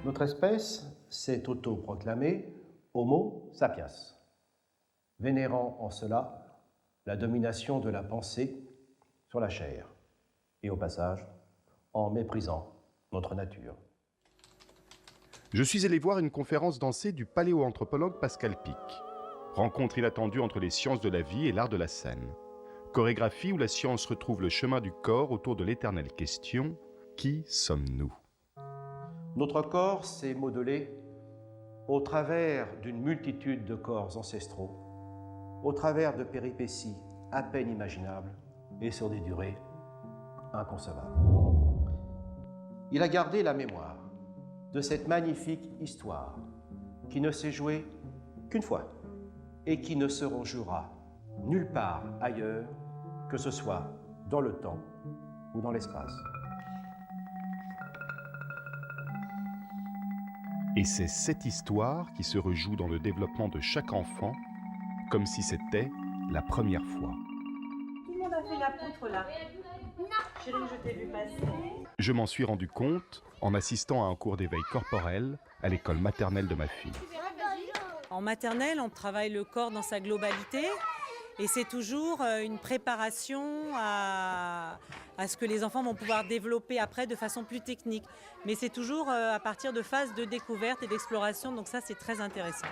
Notre espèce s'est autoproclamée Homo sapiens, vénérant en cela la domination de la pensée sur la chair, et au passage, en méprisant notre nature. Je suis allé voir une conférence dansée du paléoanthropologue Pascal Pic. Rencontre inattendue entre les sciences de la vie et l'art de la scène. Chorégraphie où la science retrouve le chemin du corps autour de l'éternelle question « Qui sommes-nous » ? Notre corps s'est modelé au travers d'une multitude de corps ancestraux, au travers de péripéties à peine imaginables et sur des durées inconcevables. Il a gardé la mémoire de cette magnifique histoire qui ne s'est jouée qu'une fois et qui ne se rejouera nulle part ailleurs, que ce soit dans le temps ou dans l'espace. Et c'est cette histoire qui se rejoue dans le développement de chaque enfant, comme si c'était la première fois. Tout le monde a fait la poutre là. Chérie, je t'ai vu passer. Je m'en suis rendu compte en assistant à un cours d'éveil corporel à l'école maternelle de ma fille. En maternelle, on travaille le corps dans sa globalité. Et c'est toujours une préparation à ce que les enfants vont pouvoir développer après de façon plus technique. Mais c'est toujours à partir de phases de découverte et d'exploration, donc ça c'est très intéressant.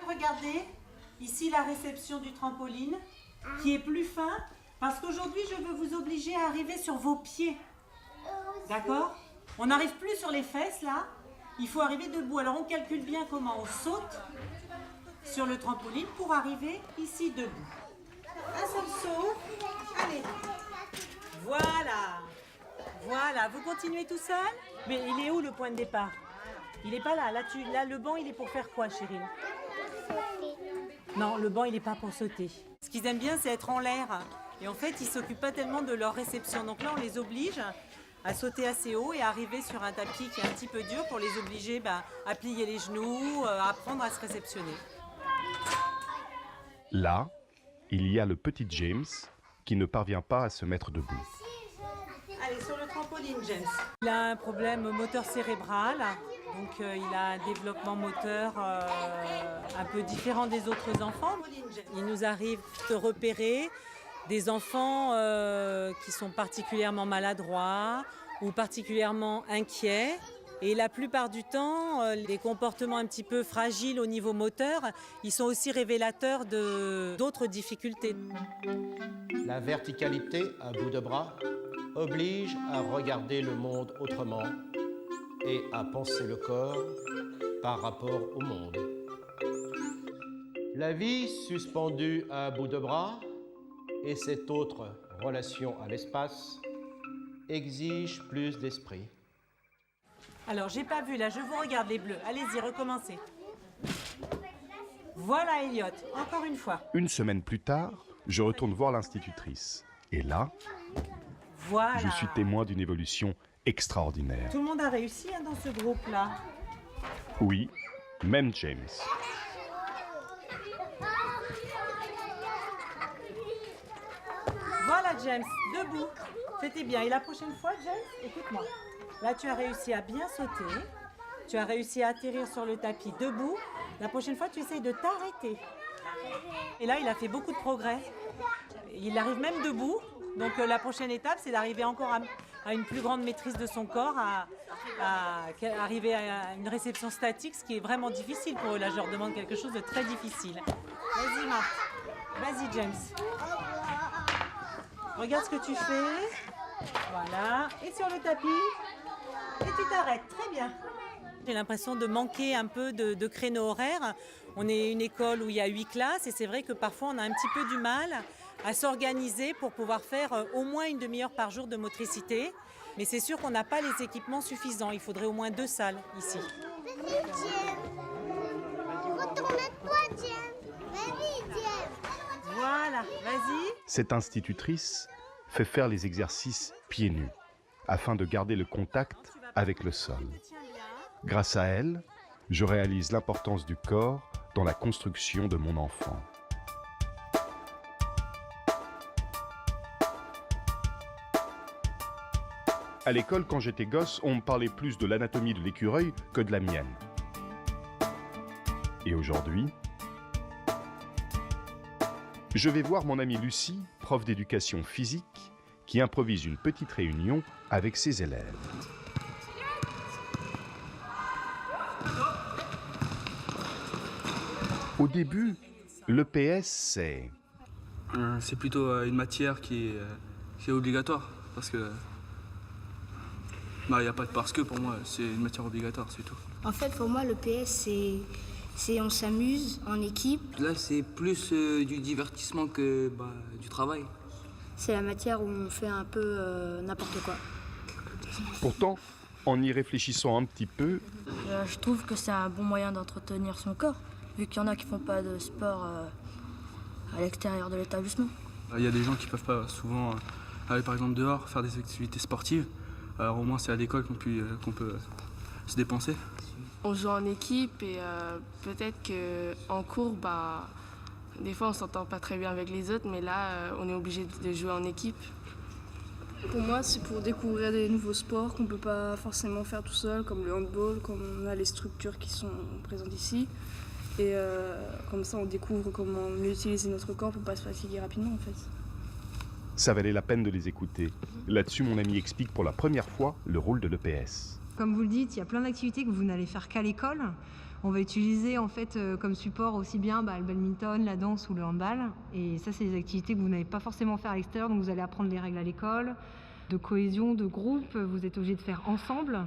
Regardez, ici la réception du trampoline qui est plus fin, parce qu'aujourd'hui je veux vous obliger à arriver sur vos pieds. D'accord ? On n'arrive plus sur les fesses là, il faut arriver debout. Alors on calcule bien comment on saute sur le trampoline pour arriver ici debout. Un seul saut. Allez. Voilà. Voilà. Vous continuez tout seul ? Mais il est où le point de départ ? Il n'est pas là. Là, le banc, il est pour faire quoi, chérie ? Non, le banc, il n'est pas pour sauter. Ce qu'ils aiment bien, c'est être en l'air. Et en fait, ils ne s'occupent pas tellement de leur réception. Donc là, on les oblige à sauter assez haut et à arriver sur un tapis qui est un petit peu dur pour les obliger à plier les genoux, à apprendre à se réceptionner. Là, il y a le petit James qui ne parvient pas à se mettre debout. Allez, sur le trampoline, James. Il a un problème moteur cérébral, donc il a un développement moteur un peu différent des autres enfants. Il nous arrive de repérer des enfants qui sont particulièrement maladroits ou particulièrement inquiets. Et la plupart du temps, les comportements un petit peu fragiles au niveau moteur, ils sont aussi révélateurs d'autres difficultés. La verticalité à bout de bras oblige à regarder le monde autrement et à penser le corps par rapport au monde. La vie suspendue à bout de bras et cette autre relation à l'espace exige plus d'esprit. Alors, j'ai pas vu, là, je vous regarde les bleus. Allez-y, recommencez. Voilà, Elliot, encore une fois. Une semaine plus tard, je retourne voir l'institutrice. Et là, voilà. Je suis témoin d'une évolution extraordinaire. Tout le monde a réussi dans ce groupe-là. Oui, même James. Voilà, James, debout. C'était bien. Et la prochaine fois, James, écoute-moi. Là, tu as réussi à bien sauter. Tu as réussi à atterrir sur le tapis debout. La prochaine fois, tu essayes de t'arrêter. Et là, il a fait beaucoup de progrès. Il arrive même debout. Donc, la prochaine étape, c'est d'arriver encore à une plus grande maîtrise de son corps, à arriver à une réception statique, ce qui est vraiment difficile pour eux. Là, je leur demande quelque chose de très difficile. Vas-y, Marc. Vas-y, James. Regarde ce que tu fais. Voilà. Et sur le tapis. Et tu t'arrêtes, très bien. J'ai l'impression de manquer un peu de créneaux horaires. On est une école où il y a 8 classes et c'est vrai que parfois on a un petit peu du mal à s'organiser pour pouvoir faire au moins une demi-heure par jour de motricité. Mais c'est sûr qu'on n'a pas les équipements suffisants. Il faudrait au moins 2 salles ici. Voilà, vas-y. Cette institutrice fait faire les exercices pieds nus, afin de garder le contact avec le sol. Grâce à elle, je réalise l'importance du corps dans la construction de mon enfant. À l'école, quand j'étais gosse, on me parlait plus de l'anatomie de l'écureuil que de la mienne. Et aujourd'hui, je vais voir mon amie Lucie, prof d'éducation physique, qui improvise une petite réunion avec ses élèves. Au début, l'EPS, c'est... C'est plutôt une matière qui est obligatoire, parce que il n'y a pas de parce que pour moi, c'est une matière obligatoire, c'est tout. En fait, pour moi, le PS, c'est on s'amuse en équipe. Là, c'est plus du divertissement que du travail. C'est la matière où on fait un peu n'importe quoi. Pourtant, en y réfléchissant un petit peu, je trouve que c'est un bon moyen d'entretenir son corps, vu qu'il y en a qui font pas de sport à l'extérieur de l'établissement. Il y a des gens qui peuvent pas souvent aller par exemple dehors, faire des activités sportives. Alors au moins c'est à l'école qu'on peut se dépenser. On joue en équipe et peut-être qu'en cours, des fois on s'entend pas très bien avec les autres, mais là on est obligé de jouer en équipe. Pour moi, c'est pour découvrir des nouveaux sports qu'on ne peut pas forcément faire tout seul, comme le handball, comme on a les structures qui sont présentes ici. Et comme ça, on découvre comment mieux utiliser notre corps pour ne pas se fatiguer rapidement, en fait. ça valait la peine de les écouter. Là-dessus, mon ami explique pour la première fois le rôle de l'EPS. Comme vous le dites, il y a plein d'activités que vous n'allez faire qu'à l'école. On va utiliser en fait comme support aussi bien le badminton, la danse ou le handball. Et ça, c'est des activités que vous n'allez pas forcément faire à l'extérieur, donc vous allez apprendre les règles à l'école. De cohésion, de groupe, vous êtes obligés de faire ensemble.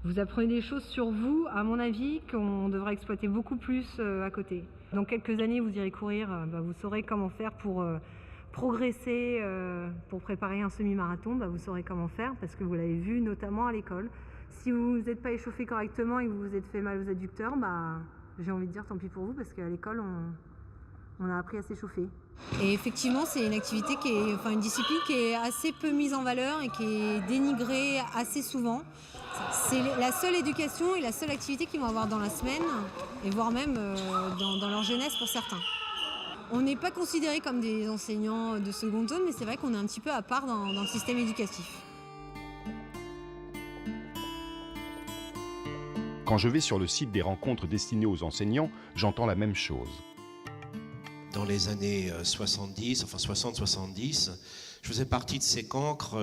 Vous apprenez des choses sur vous, à mon avis, qu'on devrait exploiter beaucoup plus à côté. Dans quelques années, vous irez courir, vous saurez comment faire pour progresser, pour préparer un semi-marathon, vous saurez comment faire parce que vous l'avez vu notamment à l'école. Si vous n'êtes pas échauffé correctement et que vous vous êtes fait mal aux adducteurs, j'ai envie de dire tant pis pour vous parce qu'à l'école, on a appris à s'échauffer. Et effectivement, c'est une activité une discipline qui est assez peu mise en valeur et qui est dénigrée assez souvent. C'est la seule éducation et la seule activité qu'ils vont avoir dans la semaine, et voire même dans leur jeunesse pour certains. On n'est pas considérés comme des enseignants de seconde zone, mais c'est vrai qu'on est un petit peu à part dans le système éducatif. Quand je vais sur le site des rencontres destinées aux enseignants, j'entends la même chose. Dans les années 60-70, je faisais partie de ces cancres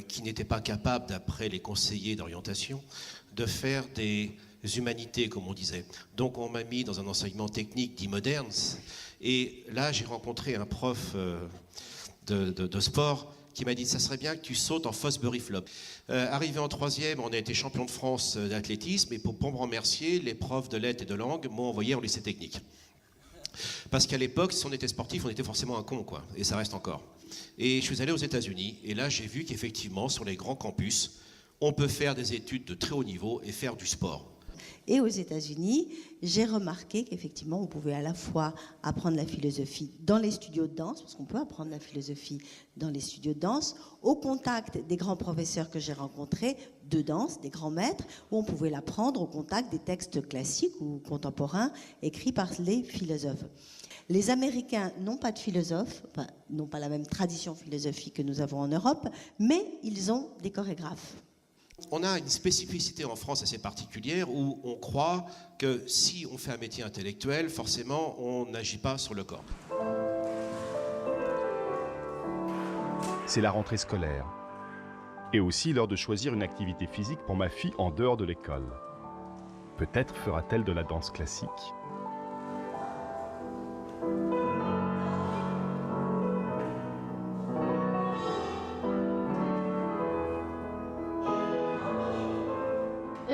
qui n'étaient pas capables, d'après les conseillers d'orientation, de faire des humanités, comme on disait. Donc on m'a mis dans un enseignement technique dit moderne. Et là, j'ai rencontré un prof de sport qui m'a dit « ça serait bien que tu sautes en Fosbury Flop ». Arrivé en troisième, on a été champion de France d'athlétisme, et pour me remercier, les profs de lettres et de langue m'ont envoyé en lycée technique. Parce qu'à l'époque, si on était sportif, on était forcément un con, quoi. Et ça reste encore. Et je suis allé aux États-Unis, et là, j'ai vu qu'effectivement, sur les grands campus, on peut faire des études de très haut niveau et faire du sport. Et aux États-Unis, j'ai remarqué qu'effectivement, on pouvait à la fois apprendre la philosophie dans les studios de danse, parce qu'on peut apprendre la philosophie dans les studios de danse, au contact des grands professeurs que j'ai rencontrés de danse, des grands maîtres, où on pouvait l'apprendre au contact des textes classiques ou contemporains écrits par les philosophes. Les Américains n'ont pas de philosophes, n'ont pas la même tradition philosophique que nous avons en Europe, mais ils ont des chorégraphes. On a une spécificité en France assez particulière où on croit que si on fait un métier intellectuel, forcément, on n'agit pas sur le corps. C'est la rentrée scolaire. Et aussi l'heure de choisir une activité physique pour ma fille en dehors de l'école. Peut-être fera-t-elle de la danse classique.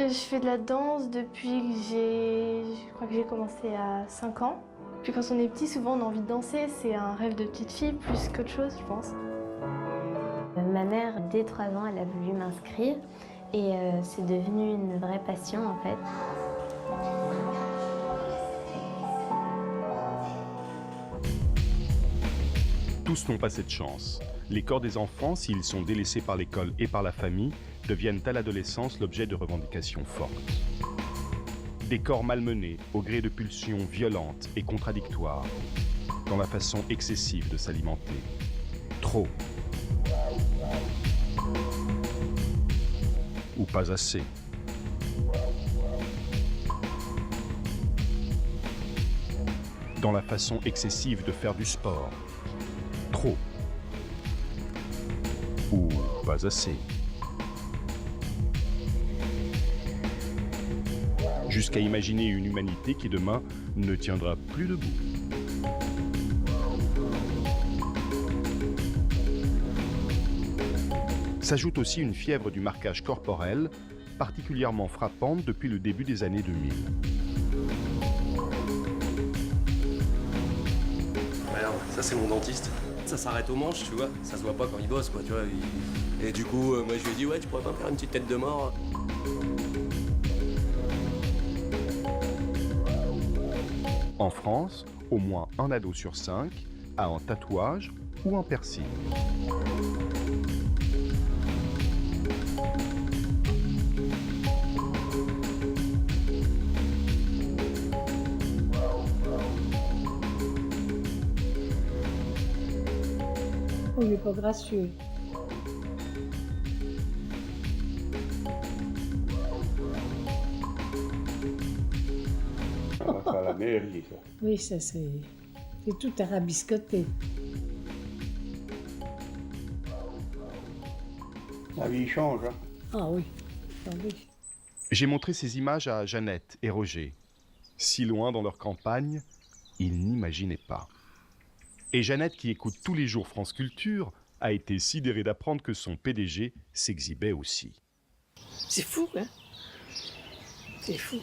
Je fais de la danse depuis que je crois que j'ai commencé à 5 ans. Puis quand on est petit, souvent on a envie de danser, c'est un rêve de petite fille plus qu'autre chose, je pense. Ma mère, dès 3 ans, elle a voulu m'inscrire et c'est devenu une vraie passion en fait. Tous n'ont pas cette chance. Les corps des enfants, s'ils sont délaissés par l'école et par la famille, deviennent à l'adolescence l'objet de revendications fortes. Des corps malmenés, au gré de pulsions violentes et contradictoires, dans la façon excessive de s'alimenter. Trop. Ou pas assez. Dans la façon excessive de faire du sport. Trop. Ou pas assez. Jusqu'à imaginer une humanité qui demain ne tiendra plus debout. S'ajoute aussi une fièvre du marquage corporel, particulièrement frappante depuis le début des années 2000. Regarde, ça c'est mon dentiste. Ça s'arrête aux manches, tu vois, ça se voit pas quand il bosse, quoi, tu vois. Et du coup, moi je lui ai dit, ouais, tu pourrais pas me faire une petite tête de mort? En France, au moins un ado sur 5 a un tatouage ou un piercing. Oh, il n'est pas gracieux. Ça va à la mairie, ça. Oui, ça c'est tout arabiscoté. La vie change, hein. Ah oui, ah oui. J'ai montré ces images à Jeannette et Roger. Si loin dans leur campagne, ils n'imaginaient pas. Et Jeannette, qui écoute tous les jours France Culture, a été sidérée d'apprendre que son PDG s'exhibait aussi. C'est fou, hein? C'est fou.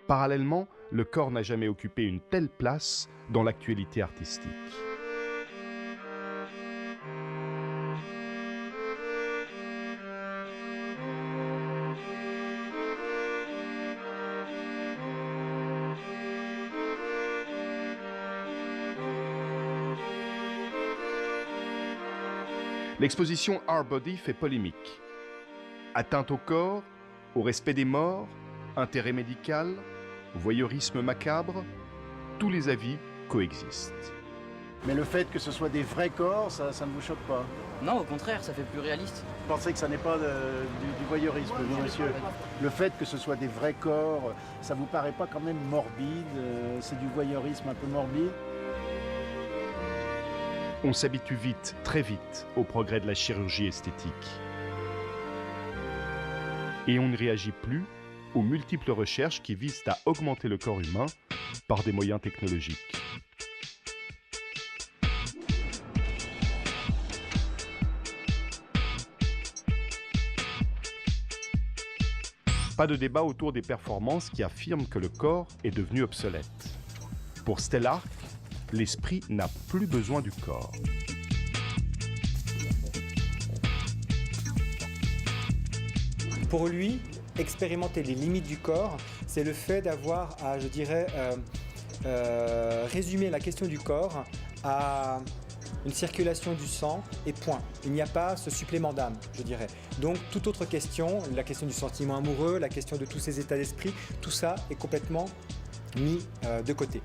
Parallèlement, le corps n'a jamais occupé une telle place dans l'actualité artistique. L'exposition Our Body fait polémique. Atteinte au corps, au respect des morts, intérêt médical, voyeurisme macabre, tous les avis coexistent. Mais le fait que ce soit des vrais corps, ça ne vous choque pas? Non, au contraire, ça fait plus réaliste. Vous pensez que ça n'est pas du voyeurisme, vous, monsieur? Le fait que ce soit des vrais corps, ça vous paraît pas quand même morbide? C'est du voyeurisme un peu morbide? On s'habitue vite, très vite, au progrès de la chirurgie esthétique. Et on ne réagit plus aux multiples recherches qui visent à augmenter le corps humain par des moyens technologiques. Pas de débat autour des performances qui affirment que le corps est devenu obsolète. Pour Stellark, l'esprit n'a plus besoin du corps. Pour lui, expérimenter les limites du corps, c'est le fait d'avoir à, je dirais, résumer la question du corps à une circulation du sang et point. Il n'y a pas ce supplément d'âme, je dirais. Donc toute autre question, la question du sentiment amoureux, la question de tous ces états d'esprit, tout ça est complètement mis de côté.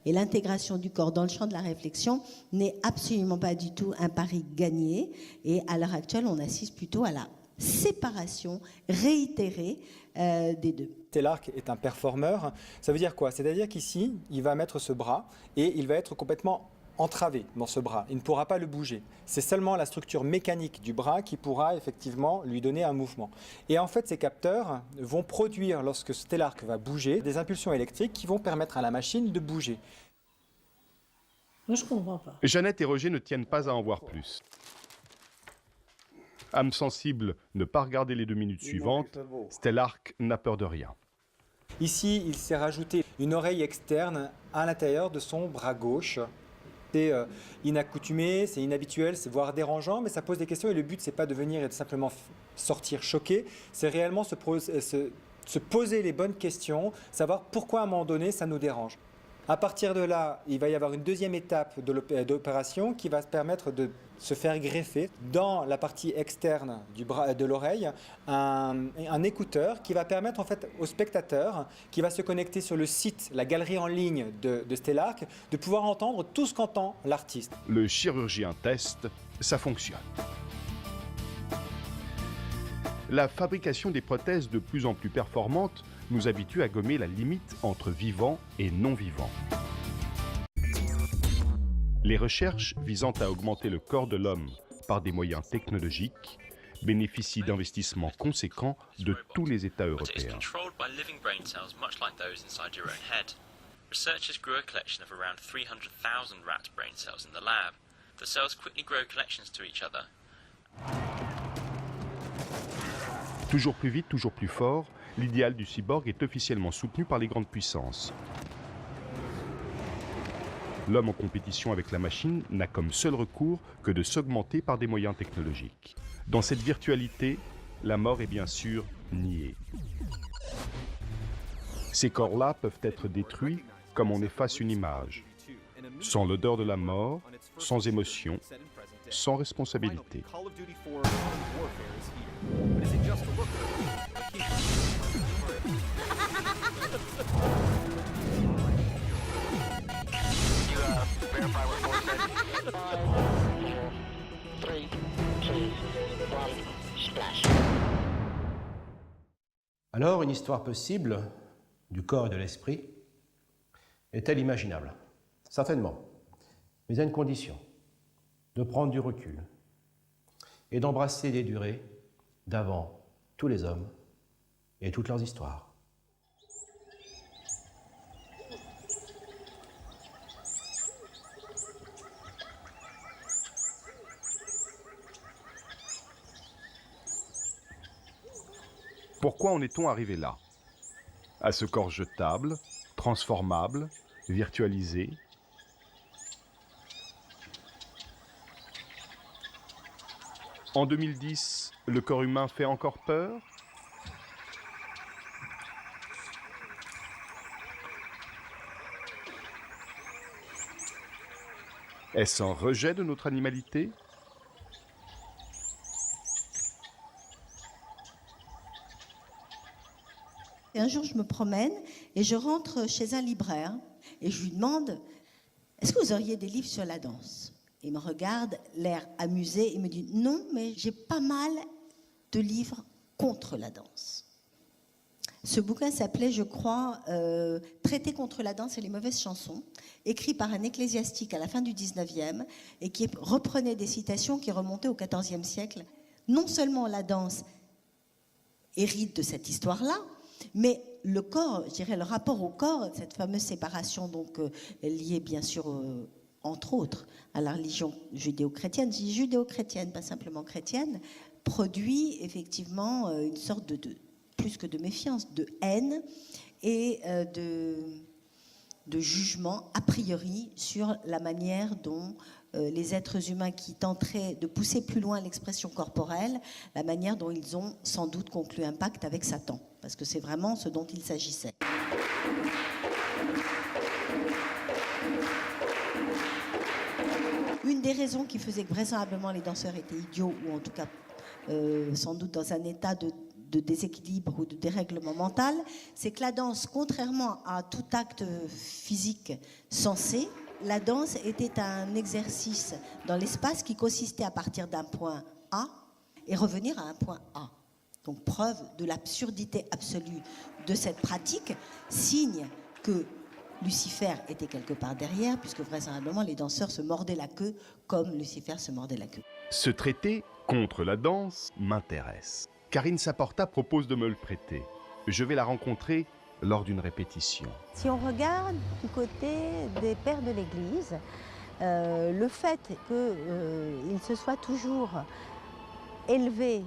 Et l'intégration du corps dans le champ de la réflexion n'est absolument pas du tout un pari gagné. Et à l'heure actuelle, on assiste plutôt à la séparation réitérée des deux. Stellark est un performeur. Ça veut dire quoi? C'est-à-dire qu'ici, il va mettre ce bras et il va être complètement entravé dans ce bras. Il ne pourra pas le bouger. C'est seulement la structure mécanique du bras qui pourra effectivement lui donner un mouvement. Et en fait, ces capteurs vont produire, lorsque Stellark va bouger, des impulsions électriques qui vont permettre à la machine de bouger. Moi, je comprends pas. Jeannette et Roger ne tiennent pas à en voir plus. Âme sensible, ne pas regarder les 2 minutes suivantes, Stellark n'a peur de rien. Ici, il s'est rajouté une oreille externe à l'intérieur de son bras gauche. C'est inaccoutumé, c'est inhabituel, c'est voire dérangeant, mais ça pose des questions et le but, c'est pas de venir et de simplement sortir choqué, c'est réellement se poser les bonnes questions, savoir pourquoi à un moment donné ça nous dérange. À partir de là, il va y avoir une deuxième étape d'opération qui va se permettre de se faire greffer dans la partie externe du bras, de l'oreille un écouteur qui va permettre en fait au spectateur qui va se connecter sur le site, la galerie en ligne de Stellark, de pouvoir entendre tout ce qu'entend l'artiste. Le chirurgien teste, ça fonctionne. La fabrication des prothèses de plus en plus performantes nous habitue à gommer la limite entre vivant et non-vivant. Les recherches visant à augmenter le corps de l'homme par des moyens technologiques bénéficient d'investissements conséquents de tous les États européens. Toujours plus vite, toujours plus fort, l'idéal du cyborg est officiellement soutenu par les grandes puissances. L'homme en compétition avec la machine n'a comme seul recours que de s'augmenter par des moyens technologiques. Dans cette virtualité, la mort est bien sûr niée. Ces corps-là peuvent être détruits comme on efface une image, sans l'odeur de la mort, sans émotion, sans responsabilité. Alors, une histoire possible du corps et de l'esprit est-elle imaginable? Certainement, mais à une condition, de prendre du recul et d'embrasser les durées d'avant tous les hommes et toutes leurs histoires. Pourquoi en est-on arrivé là? À ce corps jetable, transformable, virtualisé? En 2010, le corps humain fait encore peur? Est-ce un rejet de notre animalité? Et un jour, je me promène et je rentre chez un libraire et je lui demande « Est-ce que vous auriez des livres sur la danse ?» Il me regarde, l'air amusé, il me dit « Non, mais j'ai pas mal de livres contre la danse. » Ce bouquin s'appelait, je crois, « Traité contre la danse et les mauvaises chansons », écrit par un ecclésiastique à la fin du 19e et qui reprenait des citations qui remontaient au XIVe siècle. Non seulement la danse hérite de cette histoire-là, mais le corps, je dirais le rapport au corps, cette fameuse séparation donc liée bien sûr entre autres à la religion judéo-chrétienne, je dis judéo-chrétienne, pas simplement chrétienne, produit effectivement une sorte de plus que de méfiance, de haine et de jugement a priori sur la manière dont les êtres humains qui tenteraient de pousser plus loin l'expression corporelle, la manière dont ils ont sans doute conclu un pacte avec Satan, parce que c'est vraiment ce dont il s'agissait. Une des raisons qui faisait que vraisemblablement les danseurs étaient idiots, ou en tout cas sans doute dans un état de déséquilibre ou de dérèglement mental, c'est que la danse, contrairement à tout acte physique sensé, la danse était un exercice dans l'espace qui consistait à partir d'un point A et revenir à un point A. Donc preuve de l'absurdité absolue de cette pratique, signe que Lucifer était quelque part derrière, puisque vraisemblablement les danseurs se mordaient la queue comme Lucifer se mordait la queue. Ce traité contre la danse m'intéresse. Karine Saporta propose de me le prêter. Je vais la rencontrer lors d'une répétition. Si on regarde du côté des pères de l'Église, le fait qu'ils se soient toujours élevé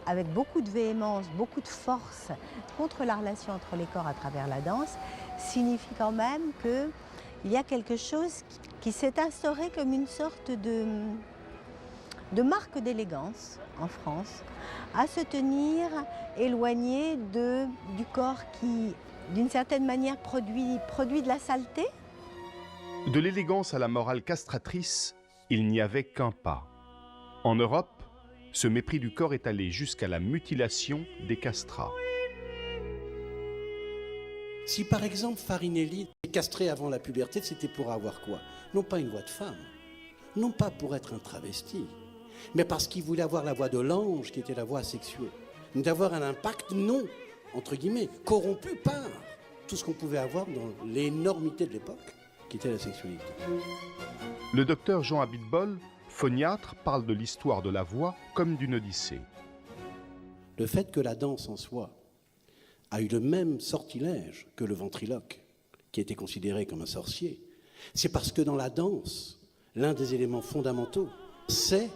avec beaucoup de véhémence, beaucoup de force contre la relation entre les corps à travers la danse, signifie quand même qu'il y a quelque chose qui s'est instauré comme une sorte de marque d'élégance en France, à se tenir éloigné du corps qui, d'une certaine manière, produit de la saleté. De l'élégance à la morale castratrice, il n'y avait qu'un pas. En Europe, ce mépris du corps est allé jusqu'à la mutilation des castrats. Si par exemple Farinelli est castré avant la puberté, c'était pour avoir quoi? Non pas une voix de femme, non pas pour être un travesti, mais parce qu'il voulait avoir la voix de l'ange qui était la voix sexuée. D'avoir un impact non, entre guillemets, corrompu par tout ce qu'on pouvait avoir dans l'énormité de l'époque, qui était la sexualité. Le docteur Jean Abitbol, phoniatre, parle de l'histoire de la voix comme d'une odyssée. Le fait que la danse en soi a eu le même sortilège que le ventriloque, qui était considéré comme un sorcier, c'est parce que dans la danse, l'un des éléments fondamentaux, c'est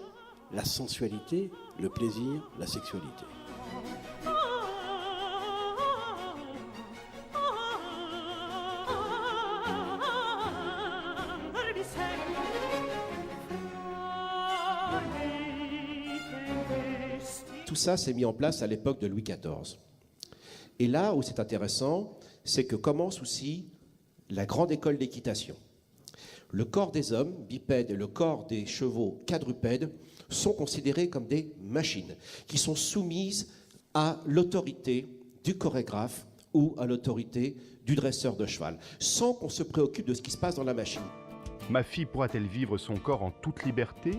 la sensualité, le plaisir, la sexualité. Tout ça s'est mis en place à l'époque de Louis XIV. Et là où c'est intéressant, c'est que commence aussi la grande école d'équitation. Le corps des hommes bipèdes et le corps des chevaux quadrupèdes sont considérés comme des machines qui sont soumises à l'autorité du chorégraphe ou à l'autorité du dresseur de cheval, sans qu'on se préoccupe de ce qui se passe dans la machine. Ma fille pourra-t-elle vivre son corps en toute liberté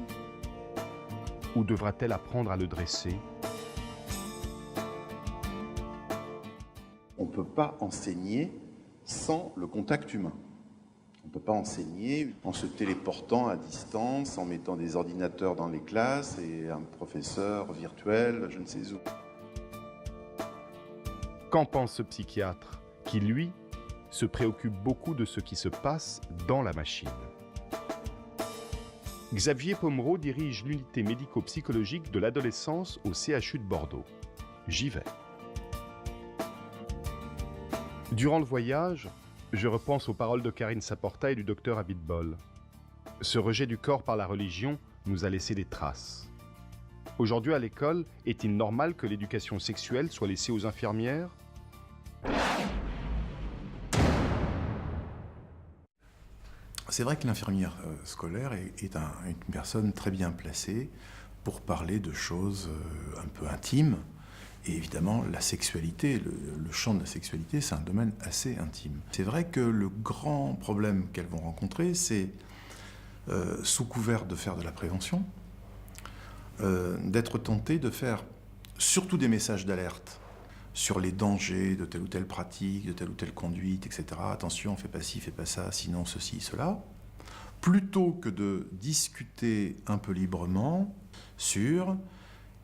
ou devra-t-elle apprendre à le dresser? On ne peut pas enseigner sans le contact humain. On ne peut pas enseigner en se téléportant à distance, en mettant des ordinateurs dans les classes et un professeur virtuel, je ne sais où. Qu'en pense ce psychiatre qui, lui, se préoccupe beaucoup de ce qui se passe dans la machine? Xavier Pomereau dirige l'unité médico-psychologique de l'adolescence au CHU de Bordeaux. J'y vais. Durant le voyage, je repense aux paroles de Karine Saporta et du docteur Abitbol. Ce rejet du corps par la religion nous a laissé des traces. Aujourd'hui à l'école, est-il normal que l'éducation sexuelle soit laissée aux infirmières? C'est vrai que l'infirmière scolaire est une personne très bien placée pour parler de choses un peu intimes. Et évidemment, la sexualité, le champ de la sexualité, c'est un domaine assez intime. C'est vrai que le grand problème qu'elles vont rencontrer, c'est, sous couvert de faire de la prévention, d'être tentées de faire surtout des messages d'alerte sur les dangers de telle ou telle pratique, de telle ou telle conduite, etc. Attention, fais pas ci, fais pas ça, sinon ceci, cela. Plutôt que de discuter un peu librement sur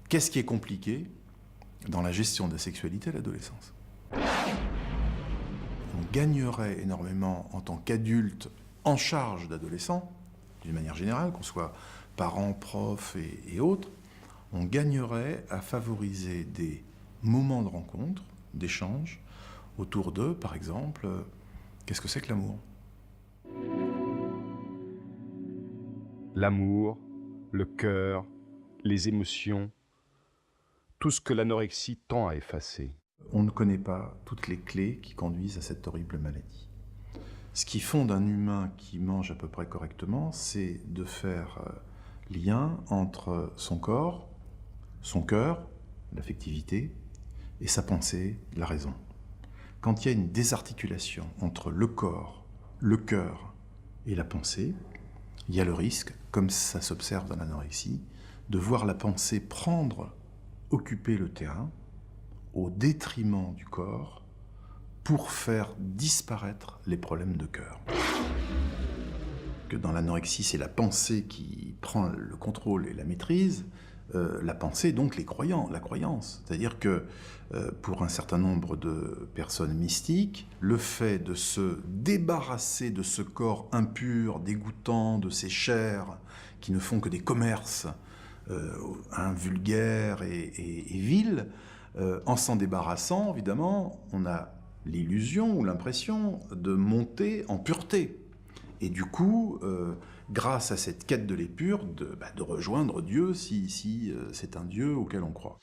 qu'est-ce qui est compliqué dans la gestion de la sexualité à l'adolescence. On gagnerait énormément en tant qu'adulte en charge d'adolescents, d'une manière générale, qu'on soit parents, profs et autres, on gagnerait à favoriser des moments de rencontre, d'échange, autour d'eux, par exemple, qu'est-ce que c'est que l'amour? L'amour, le cœur, les émotions, tout ce que l'anorexie tend à effacer. On ne connaît pas toutes les clés qui conduisent à cette horrible maladie. Ce qui fonde un humain qui mange à peu près correctement, c'est de faire lien entre son corps, son cœur, l'affectivité, et sa pensée, la raison. Quand il y a une désarticulation entre le corps, le cœur et la pensée, il y a le risque, comme ça s'observe dans l'anorexie, de voir la pensée occuper le terrain au détriment du corps pour faire disparaître les problèmes de cœur. Que dans l'anorexie, c'est la pensée qui prend le contrôle et la maîtrise, la pensée, donc la croyance. C'est-à-dire que pour un certain nombre de personnes mystiques, le fait de se débarrasser de ce corps impur, dégoûtant, de ces chairs qui ne font que des commerces vulgaire et vil, en s'en débarrassant, évidemment, on a l'illusion ou l'impression de monter en pureté. Et du coup, grâce à cette quête de l'épure, de rejoindre Dieu si c'est un Dieu auquel on croit.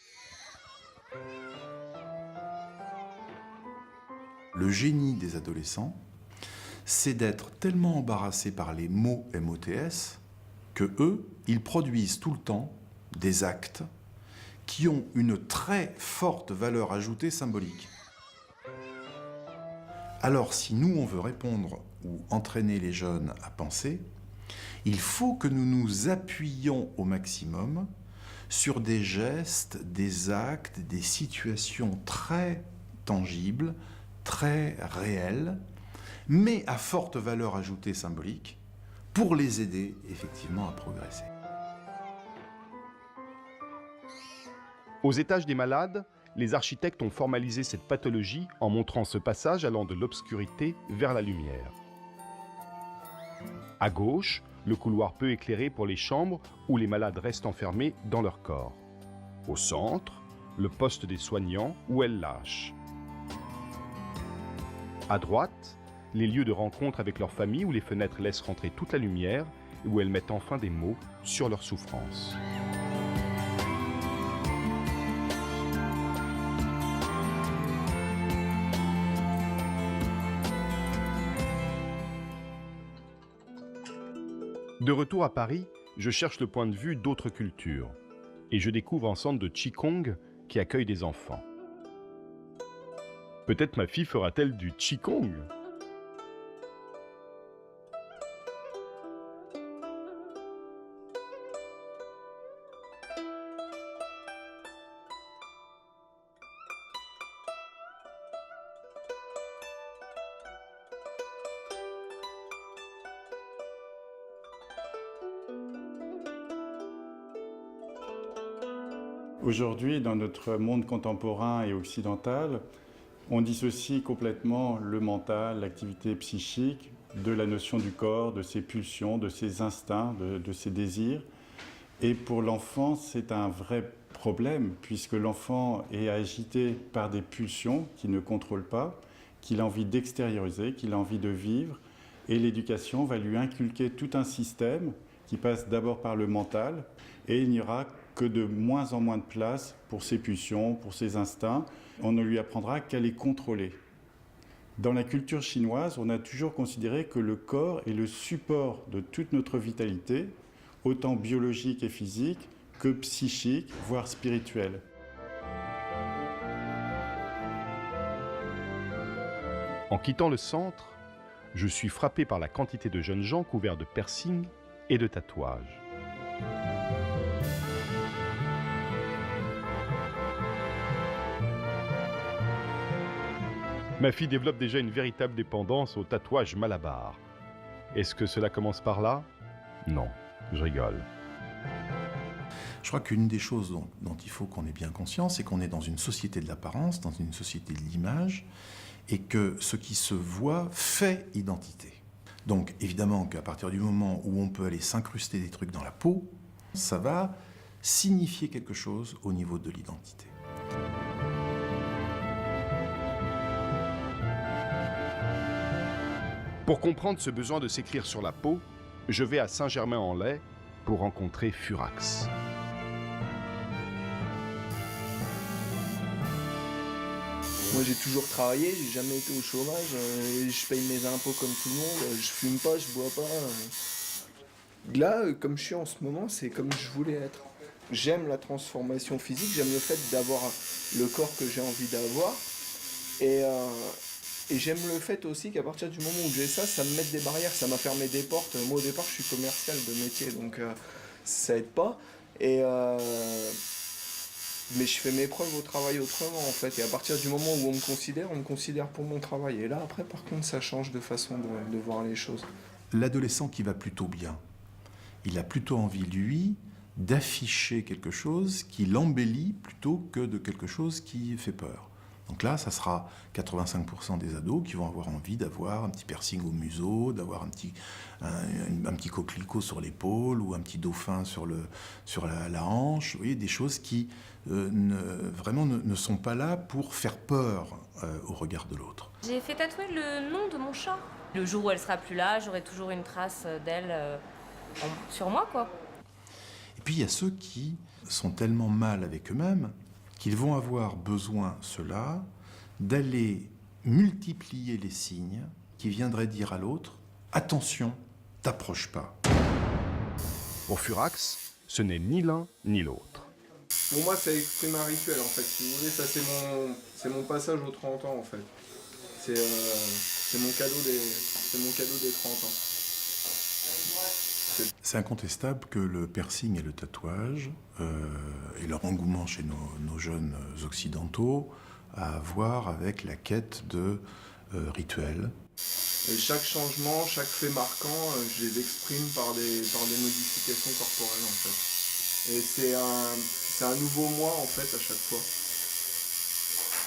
Le génie des adolescents, c'est d'être tellement embarrassés par les mots MOTS que eux, ils produisent tout le temps des actes qui ont une très forte valeur ajoutée symbolique. Alors, si nous, on veut répondre ou entraîner les jeunes à penser, il faut que nous nous appuyions au maximum sur des gestes, des actes, des situations très tangibles, très réelles, mais à forte valeur ajoutée symbolique, pour les aider effectivement à progresser. Aux étages des malades, les architectes ont formalisé cette pathologie en montrant ce passage allant de l'obscurité vers la lumière. À gauche, le couloir peu éclairé pour les chambres où les malades restent enfermés dans leur corps. Au centre, le poste des soignants où elles lâchent. À droite, les lieux de rencontre avec leur famille où les fenêtres laissent rentrer toute la lumière et où elles mettent enfin des mots sur leur souffrance. De retour à Paris, je cherche le point de vue d'autres cultures et je découvre un centre de Qigong qui accueille des enfants. Peut-être ma fille fera-t-elle du Qigong ? Aujourd'hui, dans notre monde contemporain et occidental, on dissocie complètement le mental, l'activité psychique, de la notion du corps, de ses pulsions, de ses instincts, de ses désirs. Et pour l'enfant, c'est un vrai problème, puisque l'enfant est agité par des pulsions qu'il ne contrôle pas, qu'il a envie d'extérioriser, qu'il a envie de vivre. Et l'éducation va lui inculquer tout un système qui passe d'abord par le mental, et il n'y aura que de moins en moins de place pour ses pulsions, pour ses instincts. On ne lui apprendra qu'à les contrôler. Dans la culture chinoise, on a toujours considéré que le corps est le support de toute notre vitalité, autant biologique et physique que psychique, voire spirituelle. En quittant le centre, je suis frappé par la quantité de jeunes gens couverts de piercings et de tatouages. Ma fille développe déjà une véritable dépendance au tatouage malabar. Est-ce que cela commence par là ? Non, je rigole. Je crois qu'une des choses dont il faut qu'on ait bien conscience, c'est qu'on est dans une société de l'apparence, dans une société de l'image, et que ce qui se voit fait identité. Donc évidemment qu'à partir du moment où on peut aller s'incruster des trucs dans la peau, ça va signifier quelque chose au niveau de l'identité. Pour comprendre ce besoin de s'écrire sur la peau, je vais à Saint-Germain-en-Laye pour rencontrer Furax. Moi j'ai toujours travaillé, j'ai jamais été au chômage, je paye mes impôts comme tout le monde, je fume pas, je bois pas. Là, comme je suis en ce moment, c'est comme je voulais être. J'aime la transformation physique, j'aime le fait d'avoir le corps que j'ai envie d'avoir. Et j'aime le fait aussi qu'à partir du moment où j'ai ça, ça me met des barrières, ça m'a fermé des portes. Moi au départ je suis commercial de métier, donc ça aide pas. Mais je fais mes preuves au travail autrement en fait. Et à partir du moment où on me considère pour mon travail. Et là après par contre ça change de façon de voir les choses. L'adolescent qui va plutôt bien, il a plutôt envie lui d'afficher quelque chose qui l'embellit plutôt que de quelque chose qui fait peur. Donc là, ça sera 85% des ados qui vont avoir envie d'avoir un petit piercing au museau, d'avoir un petit coquelicot sur l'épaule ou un petit dauphin sur la hanche. Vous voyez, des choses qui vraiment ne sont pas là pour faire peur au regard de l'autre. J'ai fait tatouer le nom de mon chat. Le jour où elle sera plus là, j'aurai toujours une trace d'elle sur moi, quoi. Et puis il y a ceux qui sont tellement mal avec eux-mêmes qu'ils vont avoir besoin, ceux-là, d'aller multiplier les signes qui viendraient dire à l'autre « Attention, t'approche pas ». Pour Furax, ce n'est ni l'un ni l'autre. Pour moi, ça exprime un rituel, en fait. Si vous voulez, ça, c'est mon passage aux 30 ans, en fait. C'est mon cadeau des 30 ans. C'est incontestable que le piercing et le tatouage, et leur engouement chez nos jeunes occidentaux, a à voir avec la quête de rituels. Et chaque changement, chaque fait marquant, je les exprime par des modifications corporelles, en fait. Et c'est un nouveau moi, en fait, à chaque fois.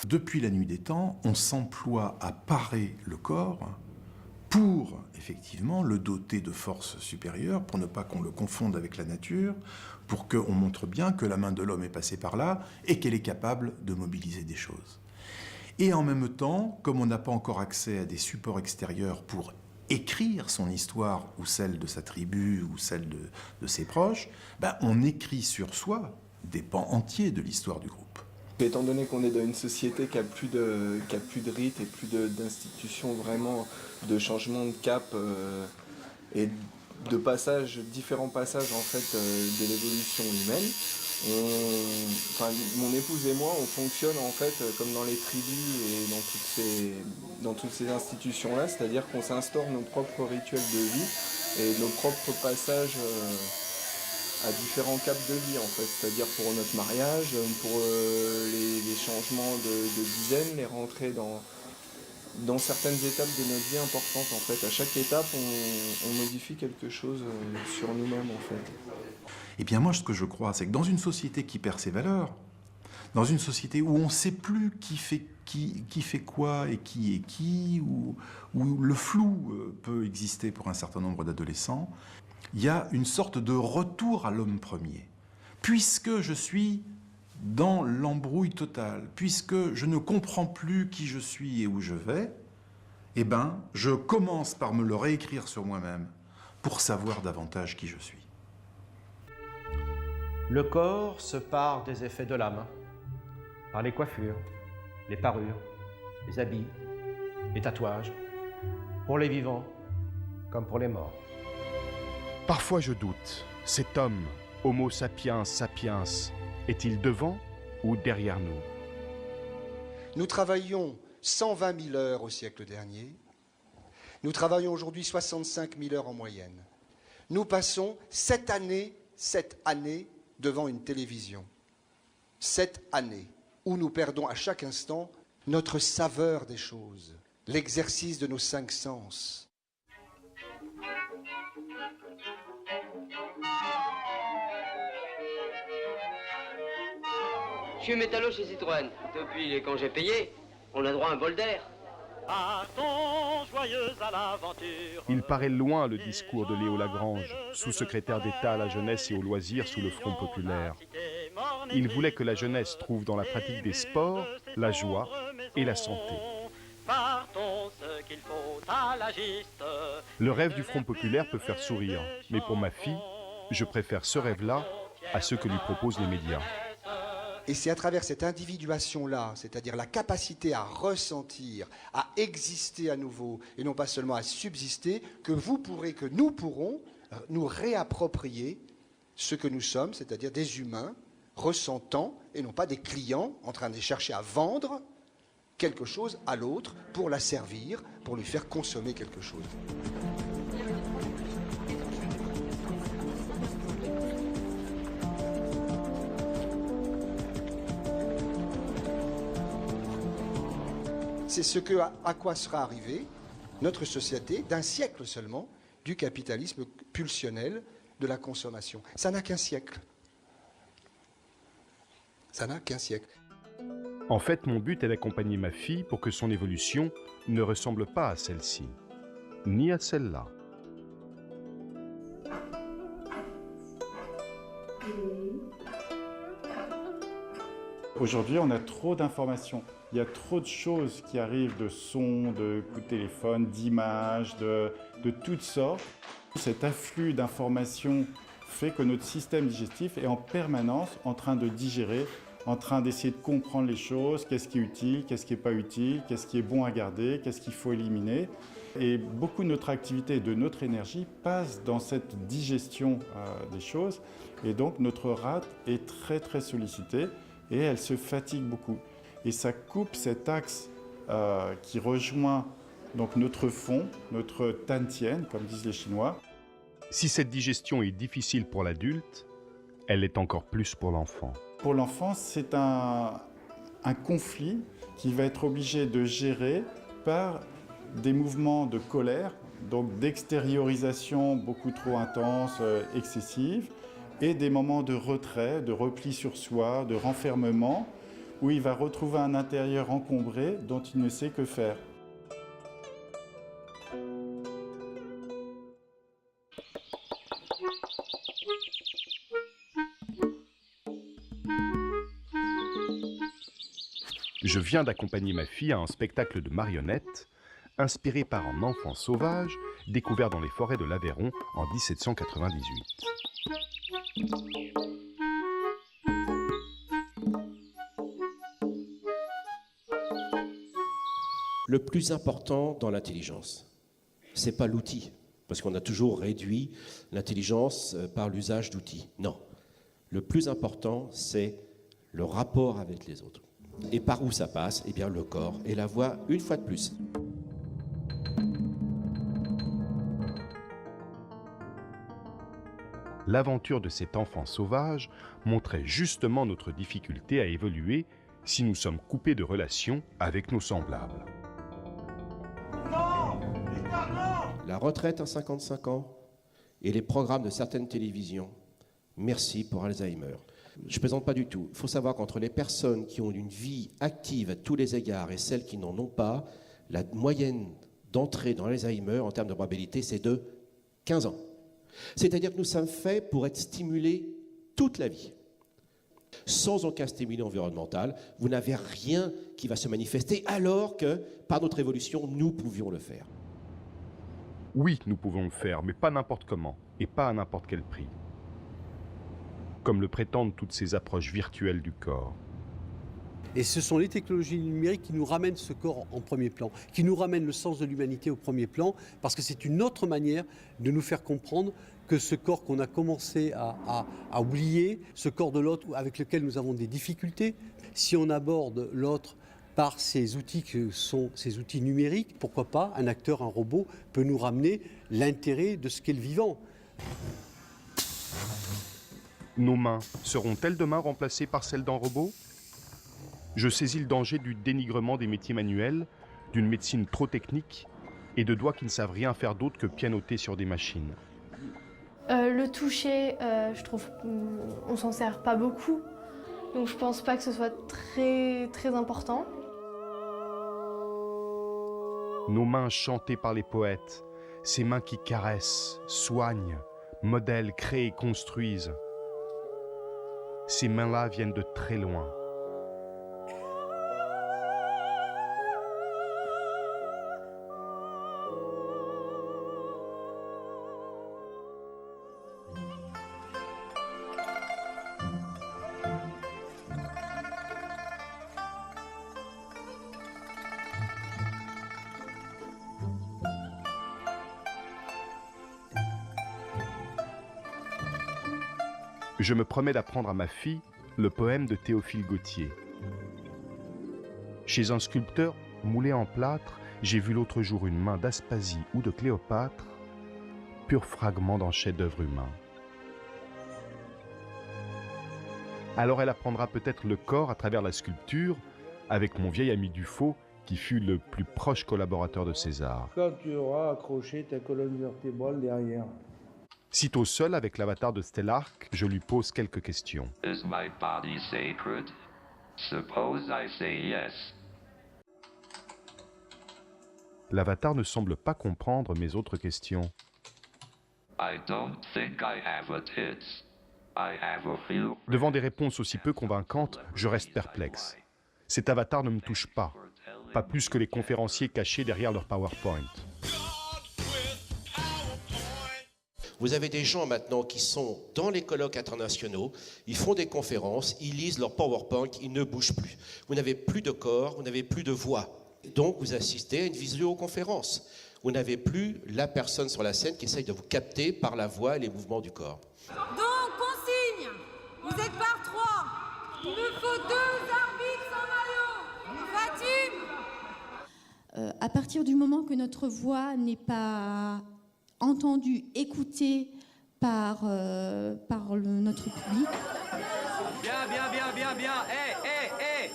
Depuis la nuit des temps, on s'emploie à parer le corps pour, effectivement, le doter de forces supérieures, pour ne pas qu'on le confonde avec la nature, pour qu'on montre bien que la main de l'homme est passée par là et qu'elle est capable de mobiliser des choses. Et en même temps, comme on n'a pas encore accès à des supports extérieurs pour écrire son histoire, ou celle de sa tribu, ou celle de ses proches, on écrit sur soi des pans entiers de l'histoire du groupe. Étant donné qu'on est dans une société qui a plus de rites et plus d'institutions vraiment de changement de cap et de passages, différents passages en fait de l'évolution humaine, mon épouse et moi, on fonctionne en fait comme dans les tribus et dans toutes ces institutions-là, c'est-à-dire qu'on s'instaure nos propres rituels de vie et nos propres passages à différents caps de vie en fait, c'est-à-dire pour notre mariage, pour les changements de dizaines, les rentrées dans certaines étapes de notre vie importantes en fait. À chaque étape, on modifie quelque chose sur nous-mêmes en fait. Eh bien moi, ce que je crois, c'est que dans une société qui perd ses valeurs, dans une société où on ne sait plus qui fait quoi et qui est qui, où le flou peut exister pour un certain nombre d'adolescents, il y a une sorte de retour à l'homme premier. Puisque je suis dans l'embrouille totale, puisque je ne comprends plus qui je suis et où je vais, je commence par me le réécrire sur moi-même pour savoir davantage qui je suis. Le corps se pare des effets de l'âme, par les coiffures, les parures, les habits, les tatouages, pour les vivants comme pour les morts. Parfois je doute, cet homme, Homo sapiens sapiens, est-il devant ou derrière nous? Nous travaillions 120 000 heures au siècle dernier. Nous travaillons aujourd'hui 65 000 heures en moyenne. Nous passons 7 années devant une télévision. 7 années où nous perdons à chaque instant notre saveur des choses, l'exercice de nos 5 sens. Je suis métallo chez Citroën. Depuis les congés payés, on a droit à un bol d'air. Partons joyeux à l'aventure. Il paraît loin le discours de Léo Lagrange, sous-secrétaire d'État à la jeunesse et aux loisirs sous le Front populaire. Il voulait que la jeunesse trouve dans la pratique des sports la joie et la santé. Partons ce qu'il faut à la giste. Le rêve du Front populaire peut faire sourire, mais pour ma fille, je préfère ce rêve-là à ceux que lui proposent les médias. Et c'est à travers cette individuation-là, c'est-à-dire la capacité à ressentir, à exister à nouveau, et non pas seulement à subsister, que nous pourrons nous réapproprier ce que nous sommes, c'est-à-dire des humains ressentants, et non pas des clients en train de chercher à vendre quelque chose à l'autre pour la servir, pour lui faire consommer quelque chose. C'est à quoi sera arrivée notre société d'un siècle seulement du capitalisme pulsionnel de la consommation. Ça n'a qu'un siècle. Ça n'a qu'un siècle. En fait, mon but est d'accompagner ma fille pour que son évolution ne ressemble pas à celle-ci, ni à celle-là. Aujourd'hui, on a trop d'informations. Il y a trop de choses qui arrivent, de sons, de coups de téléphone, d'images, de toutes sortes. Cet afflux d'informations fait que notre système digestif est en permanence en train de digérer, en train d'essayer de comprendre les choses, qu'est-ce qui est utile, qu'est-ce qui n'est pas utile, qu'est-ce qui est bon à garder, qu'est-ce qu'il faut éliminer. Et beaucoup de notre activité et de notre énergie passe dans cette digestion des choses. Et donc notre rate est très très sollicitée et elle se fatigue beaucoup. Et ça coupe cet axe qui rejoint donc notre fond, notre tantien, comme disent les Chinois. Si cette digestion est difficile pour l'adulte, elle l'est encore plus pour l'enfant. Pour l'enfant, c'est un conflit qu'il va être obligé de gérer par des mouvements de colère, donc d'extériorisation beaucoup trop intense, excessive, et des moments de retrait, de repli sur soi, de renfermement, où il va retrouver un intérieur encombré dont il ne sait que faire. Je viens d'accompagner ma fille à un spectacle de marionnettes inspiré par un enfant sauvage découvert dans les forêts de l'Aveyron en 1798. Le plus important dans l'intelligence, c'est pas l'outil, parce qu'on a toujours réduit l'intelligence par l'usage d'outils. Non. Le plus important, c'est le rapport avec les autres. Et par où ça passe? Eh bien, le corps et la voix, une fois de plus. L'aventure de cet enfant sauvage montrait justement notre difficulté à évoluer si nous sommes coupés de relations avec nos semblables. La retraite à 55 ans et les programmes de certaines télévisions, merci pour Alzheimer. Je ne plaisante pas du tout. Il faut savoir qu'entre les personnes qui ont une vie active à tous les égards et celles qui n'en ont pas, la moyenne d'entrée dans l'Alzheimer en termes de probabilité, c'est de 15 ans. C'est-à-dire que nous sommes faits pour être stimulés toute la vie. Sans aucun stimulant environnemental, vous n'avez rien qui va se manifester alors que, par notre évolution, nous pouvions le faire. Oui, nous pouvons le faire, mais pas n'importe comment, et pas à n'importe quel prix. Comme le prétendent toutes ces approches virtuelles du corps. Et ce sont les technologies numériques qui nous ramènent ce corps en premier plan, qui nous ramènent le sens de l'humanité au premier plan, parce que c'est une autre manière de nous faire comprendre que ce corps qu'on a commencé à oublier, ce corps de l'autre avec lequel nous avons des difficultés, si on aborde l'autre par ces outils que sont ces outils numériques, pourquoi pas un acteur, un robot peut nous ramener l'intérêt de ce qu'est le vivant. Nos mains seront-elles demain remplacées par celles d'un robot ? Je saisis le danger du dénigrement des métiers manuels, d'une médecine trop technique et de doigts qui ne savent rien faire d'autre que pianoter sur des machines. Le toucher, je trouve on s'en sert pas beaucoup, donc je pense pas que ce soit très important. Nos mains chantées par les poètes, ces mains qui caressent, soignent, modèlent, créent et construisent. Ces mains-là viennent de très loin. Je me promets d'apprendre à ma fille le poème de Théophile Gautier. Chez un sculpteur moulé en plâtre, j'ai vu l'autre jour une main d'Aspasie ou de Cléopâtre, pur fragment d'un chef-d'œuvre humain. Alors elle apprendra peut-être le corps à travers la sculpture, avec mon vieil ami Dufaux, qui fut le plus proche collaborateur de César. Quand tu auras accroché ta colonne vertébrale derrière. Sitôt seul avec l'avatar de Stellark, je lui pose quelques questions. Is my body sacred? Suppose I say yes. L'avatar ne semble pas comprendre mes autres questions. I don't think I have a tits. I have a few. Devant des réponses aussi peu convaincantes, je reste perplexe. Cet avatar ne me touche pas plus que les conférenciers cachés derrière leur PowerPoint. Vous avez des gens maintenant qui sont dans les colloques internationaux, ils font des conférences, ils lisent leur PowerPoint, ils ne bougent plus. Vous n'avez plus de corps, vous n'avez plus de voix. Donc vous assistez à une visioconférence. Vous n'avez plus la personne sur la scène qui essaye de vous capter par la voix et les mouvements du corps. Donc, consigne, vous êtes par 3. Il me faut 2 arbitres sans maillot. Fatim. À partir du moment que notre voix n'est pas entendue, écoutée par notre public. Bien. Hé.